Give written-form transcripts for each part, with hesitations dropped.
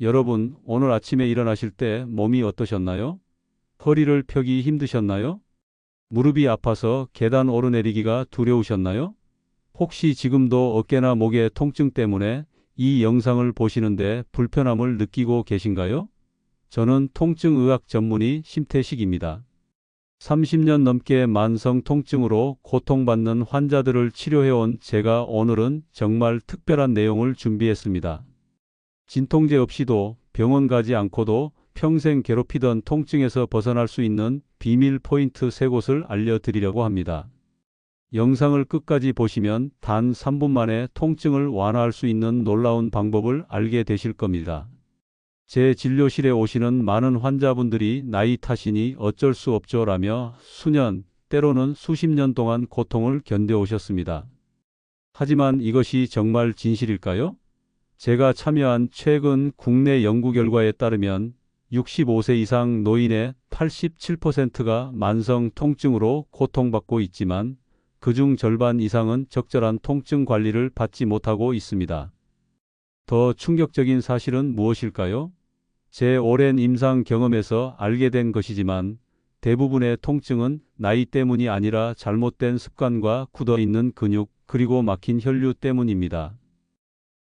여러분, 오늘 아침에 일어나실 때 몸이 어떠셨나요? 허리를 펴기 힘드셨나요? 무릎이 아파서 계단 오르내리기가 두려우셨나요? 혹시 지금도 어깨나 목의 통증 때문에 이 영상을 보시는데 불편함을 느끼고 계신가요? 저는 통증의학 전문의 심태식입니다. 30년 넘게 만성 통증으로 고통받는 환자들을 치료해온 제가 오늘은 정말 특별한 내용을 준비했습니다. 진통제 없이도 병원 가지 않고도 평생 괴롭히던 통증에서 벗어날 수 있는 비밀 포인트 3곳을 알려드리려고 합니다. 영상을 끝까지 보시면 단 3분 만에 통증을 완화할 수 있는 놀라운 방법을 알게 되실 겁니다. 제 진료실에 오시는 많은 환자분들이 나이 탓이니 어쩔 수 없죠라며 수년, 때로는 수십 년 동안 고통을 견뎌오셨습니다. 하지만 이것이 정말 진실일까요? 제가 참여한 최근 국내 연구 결과에 따르면 65세 이상 노인의 87%가 만성 통증으로 고통받고 있지만 그중 절반 이상은 적절한 통증 관리를 받지 못하고 있습니다. 더 충격적인 사실은 무엇일까요? 제 오랜 임상 경험에서 알게 된 것이지만 대부분의 통증은 나이 때문이 아니라 잘못된 습관과 굳어있는 근육 그리고 막힌 혈류 때문입니다.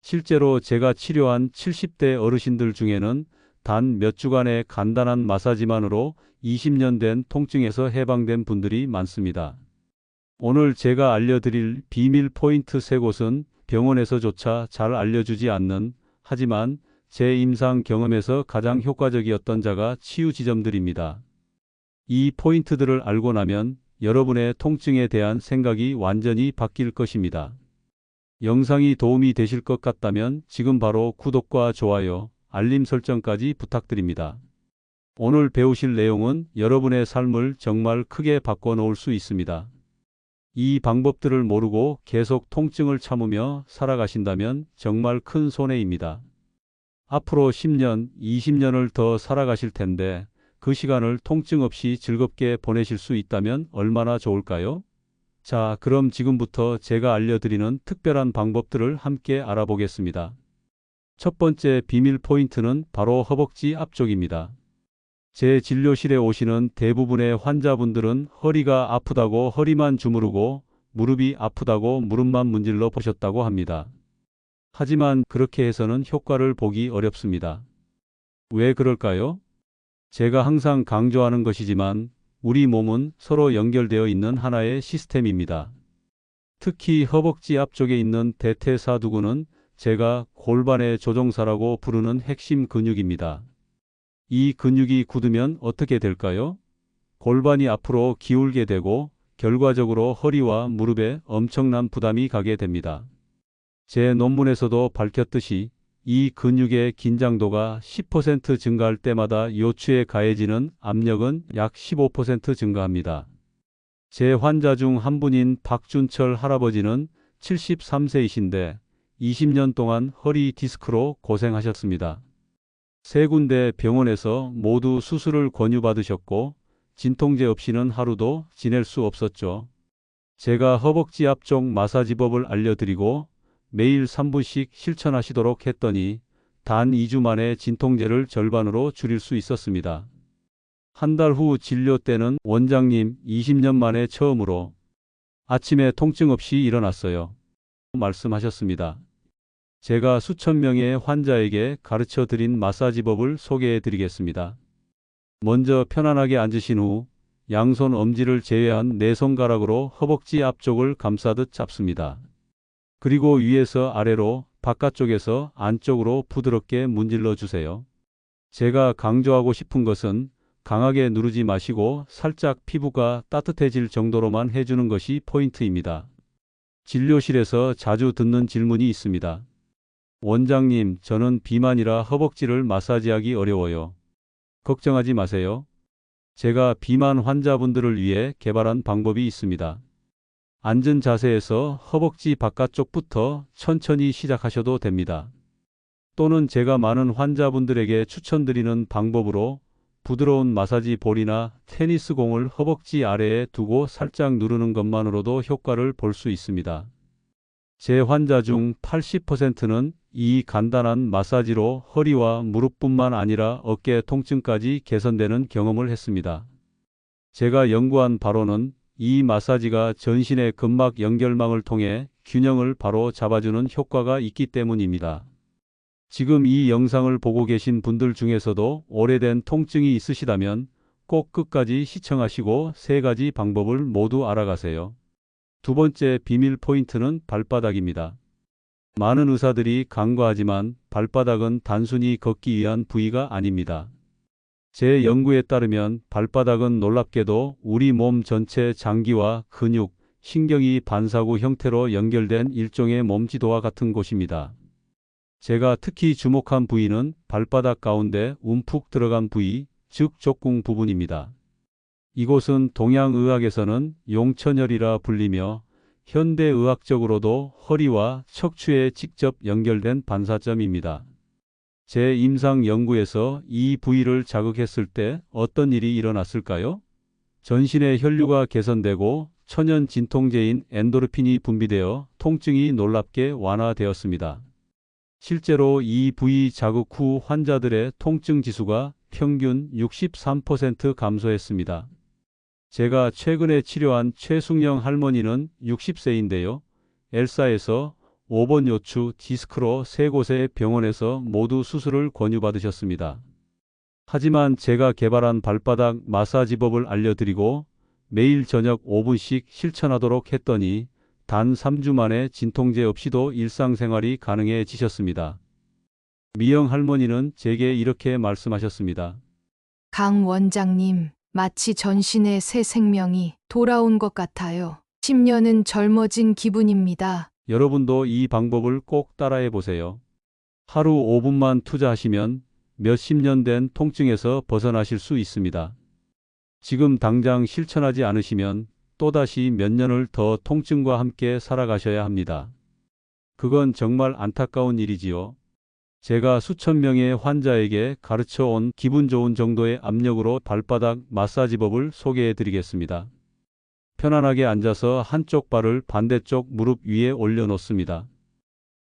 실제로 제가 치료한 70대 어르신들 중에는 단 몇 주간의 간단한 마사지만으로 20년 된 통증에서 해방된 분들이 많습니다. 오늘 제가 알려드릴 비밀 포인트 3곳은 병원에서조차 잘 알려주지 않는, 하지만 제 임상 경험에서 가장 효과적이었던 자가 치유 지점들입니다. 이 포인트들을 알고 나면 여러분의 통증에 대한 생각이 완전히 바뀔 것입니다. 영상이 도움이 되실 것 같다면 지금 바로 구독과 좋아요, 알림 설정까지 부탁드립니다. 오늘 배우실 내용은 여러분의 삶을 정말 크게 바꿔놓을 수 있습니다. 이 방법들을 모르고 계속 통증을 참으며 살아가신다면 정말 큰 손해입니다. 앞으로 10년, 20년을 더 살아가실 텐데 그 시간을 통증 없이 즐겁게 보내실 수 있다면 얼마나 좋을까요? 자, 그럼 지금부터 제가 알려드리는 특별한 방법들을 함께 알아보겠습니다. 첫 번째 비밀 포인트는 바로 허벅지 앞쪽입니다. 제 진료실에 오시는 대부분의 환자분들은 허리가 아프다고 허리만 주무르고 무릎이 아프다고 무릎만 문질러 보셨다고 합니다. 하지만 그렇게 해서는 효과를 보기 어렵습니다. 왜 그럴까요? 제가 항상 강조하는 것이지만 우리 몸은 서로 연결되어 있는 하나의 시스템입니다. 특히 허벅지 앞쪽에 있는 대퇴사두근은 제가 골반의 조종사라고 부르는 핵심 근육입니다. 이 근육이 굳으면 어떻게 될까요? 골반이 앞으로 기울게 되고 결과적으로 허리와 무릎에 엄청난 부담이 가게 됩니다. 제 논문에서도 밝혔듯이 이 근육의 긴장도가 10% 증가할 때마다 요추에 가해지는 압력은 약 15% 증가합니다. 제 환자 중 한 분인 박준철 할아버지는 73세이신데 20년 동안 허리 디스크로 고생하셨습니다. 3군데 병원에서 모두 수술을 권유받으셨고 진통제 없이는 하루도 지낼 수 없었죠. 제가 허벅지 앞쪽 마사지법을 알려드리고 매일 3분씩 실천하시도록 했더니 단 2주 만에 진통제를 절반으로 줄일 수 있었습니다. 한 달 후 진료 때는 원장님 20년 만에 처음으로 아침에 통증 없이 일어났어요. 말씀하셨습니다. 제가 수천 명의 환자에게 가르쳐 드린 마사지법을 소개해 드리겠습니다. 먼저 편안하게 앉으신 후 양손 엄지를 제외한 4손가락으로 허벅지 앞쪽을 감싸듯 잡습니다. 그리고 위에서 아래로 바깥쪽에서 안쪽으로 부드럽게 문질러 주세요. 제가 강조하고 싶은 것은 강하게 누르지 마시고 살짝 피부가 따뜻해질 정도로만 해주는 것이 포인트입니다. 진료실에서 자주 듣는 질문이 있습니다. 원장님, 저는 비만이라 허벅지를 마사지하기 어려워요. 걱정하지 마세요. 제가 비만 환자분들을 위해 개발한 방법이 있습니다. 앉은 자세에서 허벅지 바깥쪽부터 천천히 시작하셔도 됩니다. 또는 제가 많은 환자분들에게 추천드리는 방법으로 부드러운 마사지 볼이나 테니스 공을 허벅지 아래에 두고 살짝 누르는 것만으로도 효과를 볼 수 있습니다. 제 환자 중 80%는 이 간단한 마사지로 허리와 무릎뿐만 아니라 어깨 통증까지 개선되는 경험을 했습니다. 제가 연구한 바로는 이 마사지가 전신의 근막 연결망을 통해 균형을 바로 잡아주는 효과가 있기 때문입니다. 지금 이 영상을 보고 계신 분들 중에서도 오래된 통증이 있으시다면 꼭 끝까지 시청하시고 세 가지 방법을 모두 알아가세요. 두 번째 비밀 포인트는 발바닥입니다. 많은 의사들이 간과하지만 발바닥은 단순히 걷기 위한 부위가 아닙니다. 제 연구에 따르면 발바닥은 놀랍게도 우리 몸 전체 장기와 근육, 신경이 반사구 형태로 연결된 일종의 몸지도와 같은 곳입니다. 제가 특히 주목한 부위는 발바닥 가운데 움푹 들어간 부위, 즉 족궁 부분입니다. 이곳은 동양의학에서는 용천혈이라 불리며 현대의학적으로도 허리와 척추에 직접 연결된 반사점입니다. 제 임상 연구에서 이 부위를 자극했을 때 어떤 일이 일어났을까요? 전신의 혈류가 개선되고 천연 진통제인 엔도르핀이 분비되어 통증이 놀랍게 완화되었습니다. 실제로 이 부위 자극 후 환자들의 통증 지수가 평균 63% 감소했습니다. 제가 최근에 치료한 최숙영 할머니는 60세인데요. 엘사에서 5번 요추 디스크로 세 곳의 병원에서 모두 수술을 권유받으셨습니다. 하지만 제가 개발한 발바닥 마사지법을 알려드리고 매일 저녁 5분씩 실천하도록 했더니 단 3주 만에 진통제 없이도 일상생활이 가능해지셨습니다. 미영 할머니는 제게 이렇게 말씀하셨습니다. 강 원장님, 마치 전신의 새 생명이 돌아온 것 같아요. 10년은 젊어진 기분입니다. 여러분도 이 방법을 꼭 따라해 보세요. 하루 5분만 투자하시면 몇십 년 된 통증에서 벗어나실 수 있습니다. 지금 당장 실천하지 않으시면 또다시 몇 년을 더 통증과 함께 살아가셔야 합니다. 그건 정말 안타까운 일이지요. 제가 수천 명의 환자에게 가르쳐 온 기분 좋은 정도의 압력으로 발바닥 마사지법을 소개해 드리겠습니다. 편안하게 앉아서 한쪽 발을 반대쪽 무릎 위에 올려놓습니다.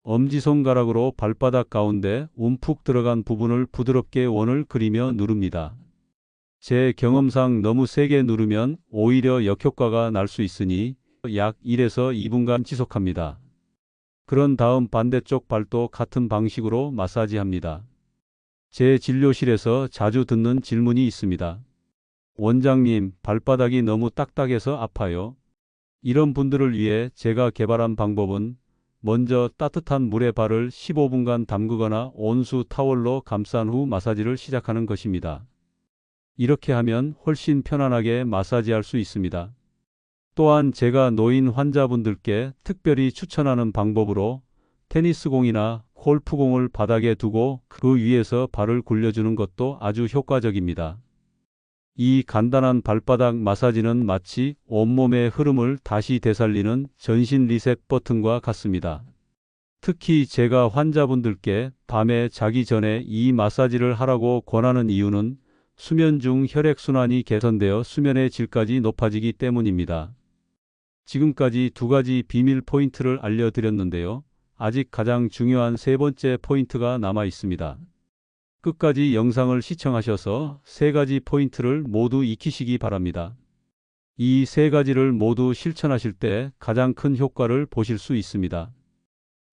엄지손가락으로 발바닥 가운데 움푹 들어간 부분을 부드럽게 원을 그리며 누릅니다. 제 경험상 너무 세게 누르면 오히려 역효과가 날 수 있으니 약 1에서 2분간 지속합니다. 그런 다음 반대쪽 발도 같은 방식으로 마사지합니다. 제 진료실에서 자주 듣는 질문이 있습니다. 원장님, 발바닥이 너무 딱딱해서 아파요. 이런 분들을 위해 제가 개발한 방법은 먼저 따뜻한 물에 발을 15분간 담그거나 온수 타월로 감싼 후 마사지를 시작하는 것입니다. 이렇게 하면 훨씬 편안하게 마사지할 수 있습니다. 또한 제가 노인 환자분들께 특별히 추천하는 방법으로 테니스공이나 골프공을 바닥에 두고 그 위에서 발을 굴려주는 것도 아주 효과적입니다. 이 간단한 발바닥 마사지는 마치 온몸의 흐름을 다시 되살리는 전신 리셋 버튼과 같습니다. 특히 제가 환자분들께 밤에 자기 전에 이 마사지를 하라고 권하는 이유는 수면 중 혈액순환이 개선되어 수면의 질까지 높아지기 때문입니다. 지금까지 두 가지 비밀 포인트를 알려드렸는데요. 아직 가장 중요한 세 번째 포인트가 남아 있습니다. 끝까지 영상을 시청하셔서 세 가지 포인트를 모두 익히시기 바랍니다. 이 세 가지를 모두 실천하실 때 가장 큰 효과를 보실 수 있습니다.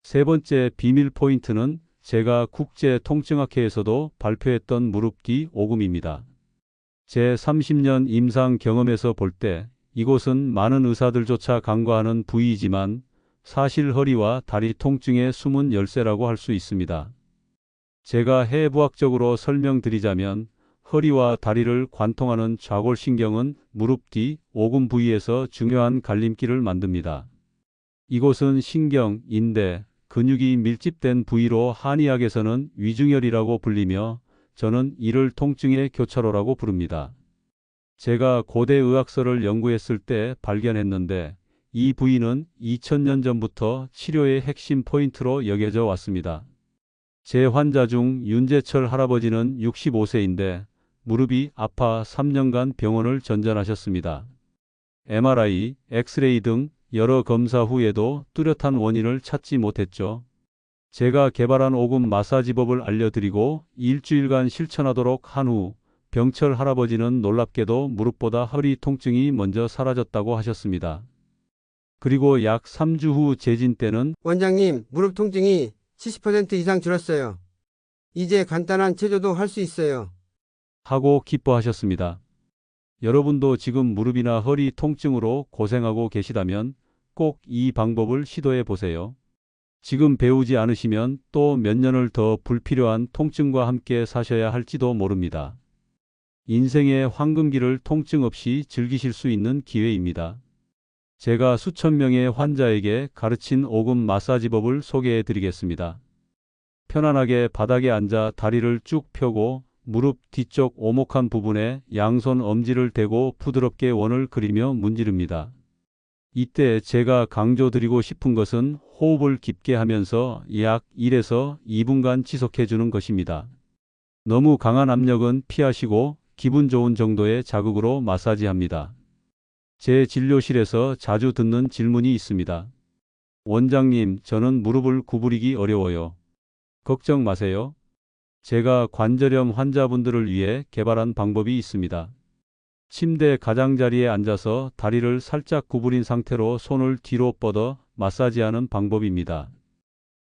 세 번째 비밀 포인트는 제가 국제통증학회에서도 발표했던 무릎 뒤 오금입니다. 제 30년 임상 경험에서 볼 때 이곳은 많은 의사들조차 간과하는 부위이지만 사실 허리와 다리 통증의 숨은 열쇠라고 할 수 있습니다. 제가 해부학적으로 설명드리자면 허리와 다리를 관통하는 좌골신경은 무릎 뒤 오금 부위에서 중요한 갈림길을 만듭니다. 이곳은 신경, 인대, 근육이 밀집된 부위로 한의학에서는 위중혈이라고 불리며 저는 이를 통증의 교차로라고 부릅니다. 제가 고대 의학서를 연구했을 때 발견했는데 이 부위는 2000년 전부터 치료의 핵심 포인트로 여겨져 왔습니다. 제 환자 중 윤재철 할아버지는 65세인데 무릎이 아파 3년간 병원을 전전하셨습니다. MRI, 엑스레이 등 여러 검사 후에도 뚜렷한 원인을 찾지 못했죠. 제가 개발한 5금 마사지법을 알려드리고 일주일간 실천하도록 한 후 병철 할아버지는 놀랍게도 무릎보다 허리 통증이 먼저 사라졌다고 하셨습니다. 그리고 약 3주 후 재진 때는 원장님, 무릎 통증이 70% 이상 줄었어요. 이제 간단한 체조도 할 수 있어요. 하고 기뻐하셨습니다. 여러분도 지금 무릎이나 허리 통증으로 고생하고 계시다면 꼭 이 방법을 시도해 보세요. 지금 배우지 않으시면 또 몇 년을 더 불필요한 통증과 함께 사셔야 할지도 모릅니다. 인생의 황금기를 통증 없이 즐기실 수 있는 기회입니다. 제가 수천 명의 환자에게 가르친 5금 마사지법을 소개해 드리겠습니다. 편안하게 바닥에 앉아 다리를 쭉 펴고 무릎 뒤쪽 오목한 부분에 양손 엄지를 대고 부드럽게 원을 그리며 문지릅니다. 이때 제가 강조드리고 싶은 것은 호흡을 깊게 하면서 약 1에서 2분간 지속해 주는 것입니다. 너무 강한 압력은 피하시고 기분 좋은 정도의 자극으로 마사지합니다. 제 진료실에서 자주 듣는 질문이 있습니다. 원장님, 저는 무릎을 구부리기 어려워요. 걱정 마세요. 제가 관절염 환자분들을 위해 개발한 방법이 있습니다. 침대 가장자리에 앉아서 다리를 살짝 구부린 상태로 손을 뒤로 뻗어 마사지하는 방법입니다.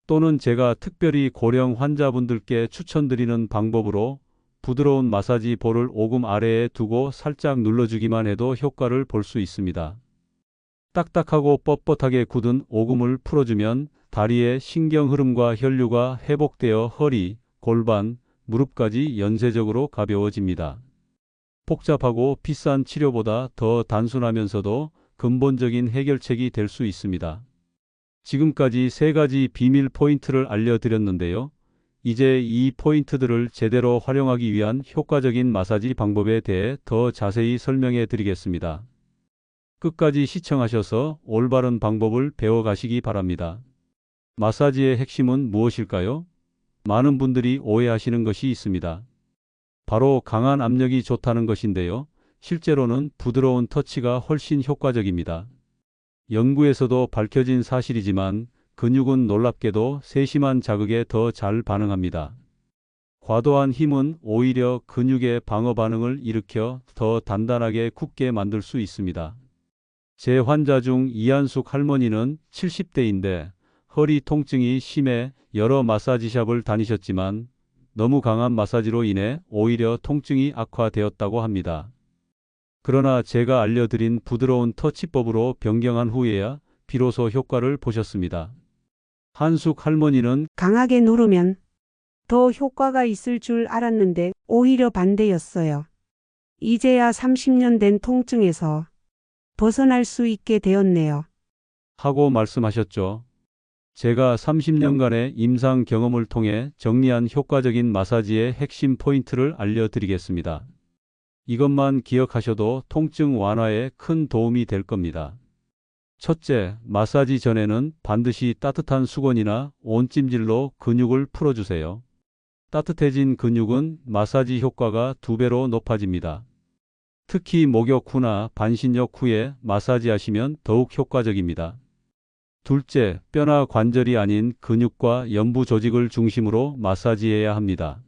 또는 제가 특별히 고령 환자분들께 추천드리는 방법으로 부드러운 마사지 볼을 오금 아래에 두고 살짝 눌러주기만 해도 효과를 볼 수 있습니다. 딱딱하고 뻣뻣하게 굳은 오금을 풀어주면 다리의 신경 흐름과 혈류가 회복되어 허리, 골반, 무릎까지 연쇄적으로 가벼워집니다. 복잡하고 비싼 치료보다 더 단순하면서도 근본적인 해결책이 될 수 있습니다. 지금까지 3가지 비밀 포인트를 알려드렸는데요. 이제 이 포인트들을 제대로 활용하기 위한 효과적인 마사지 방법에 대해 더 자세히 설명해 드리겠습니다. 끝까지 시청하셔서 올바른 방법을 배워가시기 바랍니다. 마사지의 핵심은 무엇일까요? 많은 분들이 오해하시는 것이 있습니다. 바로 강한 압력이 좋다는 것인데요. 실제로는 부드러운 터치가 훨씬 효과적입니다. 연구에서도 밝혀진 사실이지만 근육은 놀랍게도 세심한 자극에 더 잘 반응합니다. 과도한 힘은 오히려 근육의 방어 반응을 일으켜 더 단단하게 굳게 만들 수 있습니다. 제 환자 중 이한숙 할머니는 70대인데 허리 통증이 심해 여러 마사지샵을 다니셨지만 너무 강한 마사지로 인해 오히려 통증이 악화되었다고 합니다. 그러나 제가 알려드린 부드러운 터치법으로 변경한 후에야 비로소 효과를 보셨습니다. 한숙 할머니는 강하게 누르면 더 효과가 있을 줄 알았는데 오히려 반대였어요. 이제야 30년 된 통증에서 벗어날 수 있게 되었네요. 하고 말씀하셨죠. 제가 30년간의 임상 경험을 통해 정리한 효과적인 마사지의 핵심 포인트를 알려드리겠습니다. 이것만 기억하셔도 통증 완화에 큰 도움이 될 겁니다. 첫째, 마사지 전에는 반드시 따뜻한 수건이나 온찜질로 근육을 풀어주세요. 따뜻해진 근육은 마사지 효과가 2배로 높아집니다. 특히 목욕 후나 반신욕 후에 마사지하시면 더욱 효과적입니다. 둘째, 뼈나 관절이 아닌 근육과 연부 조직을 중심으로 마사지해야 합니다.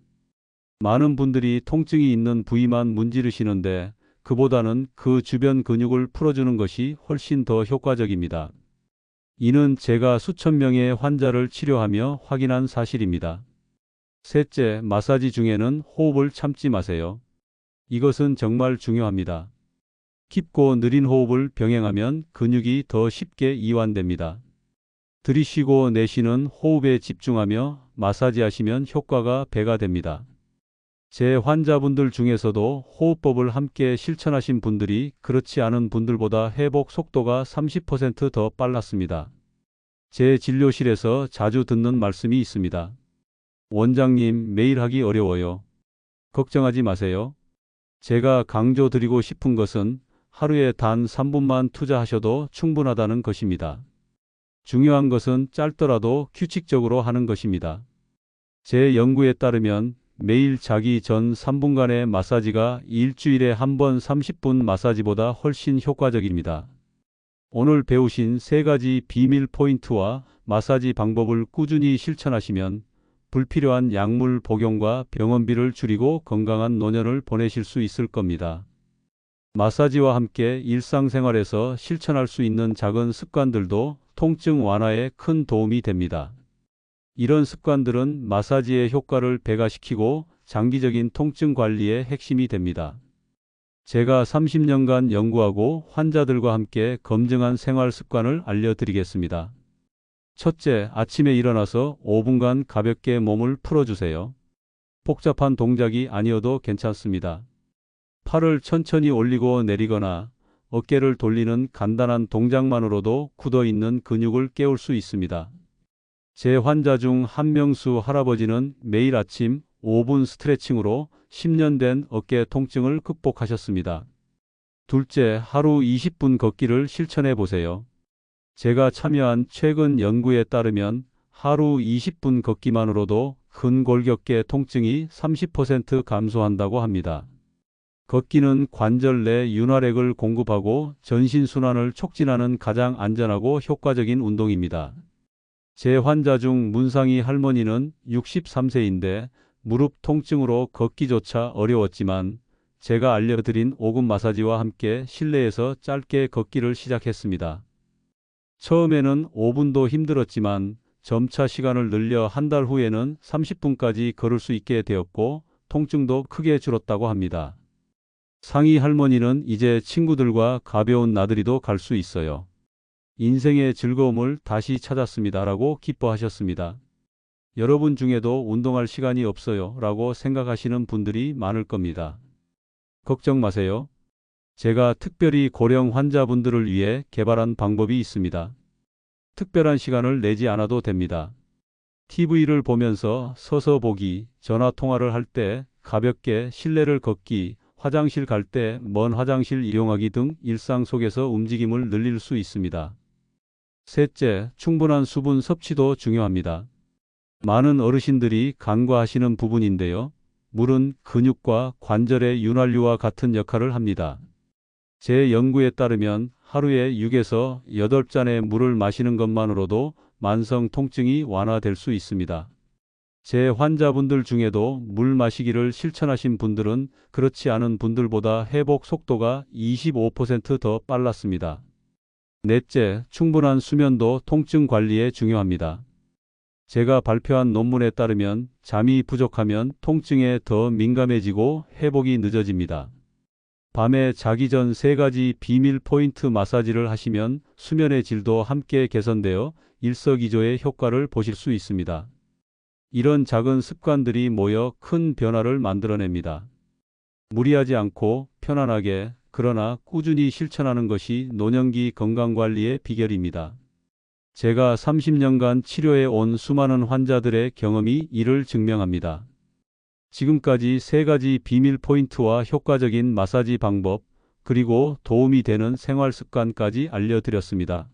많은 분들이 통증이 있는 부위만 문지르시는데 그보다는 그 주변 근육을 풀어주는 것이 훨씬 더 효과적입니다. 이는 제가 수천 명의 환자를 치료하며 확인한 사실입니다. 셋째, 마사지 중에는 호흡을 참지 마세요. 이것은 정말 중요합니다. 깊고 느린 호흡을 병행하면 근육이 더 쉽게 이완됩니다. 들이쉬고 내쉬는 호흡에 집중하며 마사지하시면 효과가 배가 됩니다. 제 환자분들 중에서도 호흡법을 함께 실천하신 분들이 그렇지 않은 분들보다 회복 속도가 30% 더 빨랐습니다. 제 진료실에서 자주 듣는 말씀이 있습니다. 원장님, 매일 하기 어려워요. 걱정하지 마세요. 제가 강조드리고 싶은 것은 하루에 단 3분만 투자하셔도 충분하다는 것입니다. 중요한 것은 짧더라도 규칙적으로 하는 것입니다. 제 연구에 따르면 매일 자기 전 3분간의 마사지가 일주일에 한 번 30분 마사지보다 훨씬 효과적입니다. 오늘 배우신 세 가지 비밀 포인트와 마사지 방법을 꾸준히 실천하시면 불필요한 약물 복용과 병원비를 줄이고 건강한 노년을 보내실 수 있을 겁니다. 마사지와 함께 일상생활에서 실천할 수 있는 작은 습관들도 통증 완화에 큰 도움이 됩니다. 이런 습관들은 마사지의 효과를 배가시키고 장기적인 통증 관리의 핵심이 됩니다. 제가 30년간 연구하고 환자들과 함께 검증한 생활 습관을 알려드리겠습니다. 첫째, 아침에 일어나서 5분간 가볍게 몸을 풀어주세요. 복잡한 동작이 아니어도 괜찮습니다. 팔을 천천히 올리고 내리거나 어깨를 돌리는 간단한 동작만으로도 굳어있는 근육을 깨울 수 있습니다. 제 환자 중 한명수 할아버지는 매일 아침 5분 스트레칭으로 10년 된 어깨 통증을 극복하셨습니다. 둘째, 하루 20분 걷기를 실천해 보세요. 제가 참여한 최근 연구에 따르면 하루 20분 걷기만으로도 근골격계 통증이 30% 감소한다고 합니다. 걷기는 관절 내 윤활액을 공급하고 전신순환을 촉진하는 가장 안전하고 효과적인 운동입니다. 제 환자 중 문상희 할머니는 63세인데 무릎 통증으로 걷기조차 어려웠지만 제가 알려드린 오금 마사지와 함께 실내에서 짧게 걷기를 시작했습니다. 처음에는 5분도 힘들었지만 점차 시간을 늘려 한 달 후에는 30분까지 걸을 수 있게 되었고 통증도 크게 줄었다고 합니다. 상희 할머니는 이제 친구들과 가벼운 나들이도 갈 수 있어요. 인생의 즐거움을 다시 찾았습니다. 라고 기뻐하셨습니다. 여러분 중에도 운동할 시간이 없어요. 라고 생각하시는 분들이 많을 겁니다. 걱정 마세요. 제가 특별히 고령 환자분들을 위해 개발한 방법이 있습니다. 특별한 시간을 내지 않아도 됩니다. TV를 보면서 서서 보기, 전화 통화를 할 때 가볍게 실내를 걷기, 화장실 갈 때 먼 화장실 이용하기 등 일상 속에서 움직임을 늘릴 수 있습니다. 셋째, 충분한 수분 섭취도 중요합니다. 많은 어르신들이 간과하시는 부분인데요. 물은 근육과 관절의 윤활유와 같은 역할을 합니다. 제 연구에 따르면 하루에 6에서 8잔의 물을 마시는 것만으로도 만성 통증이 완화될 수 있습니다. 제 환자분들 중에도 물 마시기를 실천하신 분들은 그렇지 않은 분들보다 회복 속도가 25% 더 빨랐습니다. 넷째, 충분한 수면도 통증 관리에 중요합니다. 제가 발표한 논문에 따르면 잠이 부족하면 통증에 더 민감해지고 회복이 늦어집니다. 밤에 자기 전 3가지 비밀 포인트 마사지를 하시면 수면의 질도 함께 개선되어 일석이조의 효과를 보실 수 있습니다. 이런 작은 습관들이 모여 큰 변화를 만들어냅니다. 무리하지 않고 편안하게 그러나 꾸준히 실천하는 것이 노년기 건강관리의 비결입니다. 제가 30년간 치료해 온 수많은 환자들의 경험이 이를 증명합니다. 지금까지 3가지 비밀 포인트와 효과적인 마사지 방법, 그리고 도움이 되는 생활 습관까지 알려드렸습니다.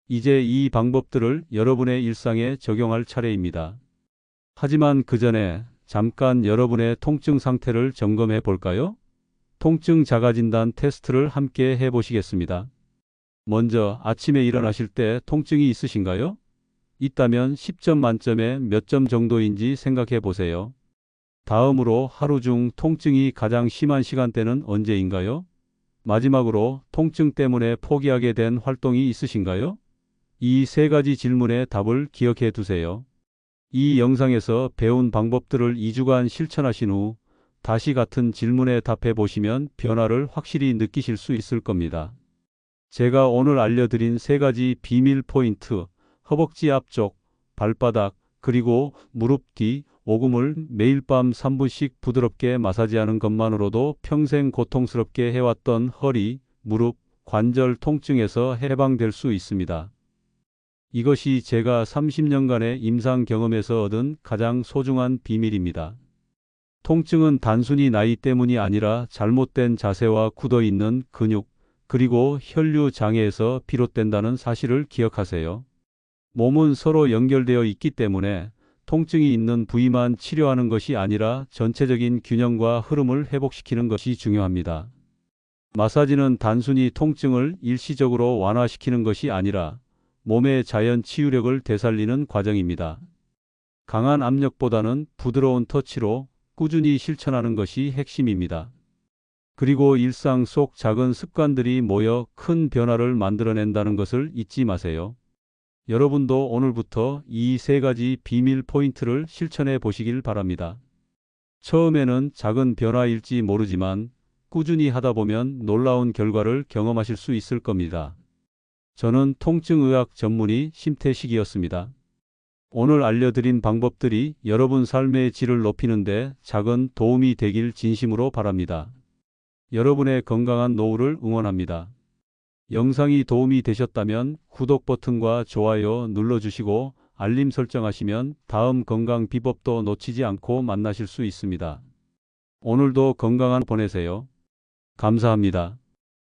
이제 이 방법들을 여러분의 일상에 적용할 차례입니다. 하지만 그 전에 잠깐 여러분의 통증 상태를 점검해 볼까요? 통증 자가진단 테스트를 함께 해보시겠습니다. 먼저 아침에 일어나실 때 통증이 있으신가요? 있다면 10점 만점에 몇 점 정도인지 생각해 보세요. 다음으로 하루 중 통증이 가장 심한 시간대는 언제인가요? 마지막으로 통증 때문에 포기하게 된 활동이 있으신가요? 이 3가지 질문의 답을 기억해 두세요. 이 영상에서 배운 방법들을 2주간 실천하신 후 다시 같은 질문에 답해 보시면 변화를 확실히 느끼실 수 있을 겁니다. 제가 오늘 알려드린 3가지 비밀 포인트, 허벅지 앞쪽, 발바닥, 그리고 무릎 뒤, 오금을 매일 밤 3분씩 부드럽게 마사지하는 것만으로도 평생 고통스럽게 해왔던 허리, 무릎, 관절 통증에서 해방될 수 있습니다. 이것이 제가 30년간의 임상 경험에서 얻은 가장 소중한 비밀입니다. 통증은 단순히 나이 때문이 아니라 잘못된 자세와 굳어있는 근육, 그리고 혈류 장애에서 비롯된다는 사실을 기억하세요. 몸은 서로 연결되어 있기 때문에 통증이 있는 부위만 치료하는 것이 아니라 전체적인 균형과 흐름을 회복시키는 것이 중요합니다. 마사지는 단순히 통증을 일시적으로 완화시키는 것이 아니라 몸의 자연 치유력을 되살리는 과정입니다. 강한 압력보다는 부드러운 터치로 꾸준히 실천하는 것이 핵심입니다. 그리고 일상 속 작은 습관들이 모여 큰 변화를 만들어낸다는 것을 잊지 마세요. 여러분도 오늘부터 이 세 가지 비밀 포인트를 실천해 보시길 바랍니다. 처음에는 작은 변화일지 모르지만 꾸준히 하다 보면 놀라운 결과를 경험하실 수 있을 겁니다. 저는 통증의학 전문의 심태식이었습니다. 오늘 알려드린 방법들이 여러분 삶의 질을 높이는 데 작은 도움이 되길 진심으로 바랍니다. 여러분의 건강한 노후를 응원합니다. 영상이 도움이 되셨다면 구독 버튼과 좋아요 눌러주시고 알림 설정하시면 다음 건강 비법도 놓치지 않고 만나실 수 있습니다. 오늘도 건강한 보내세요. 감사합니다.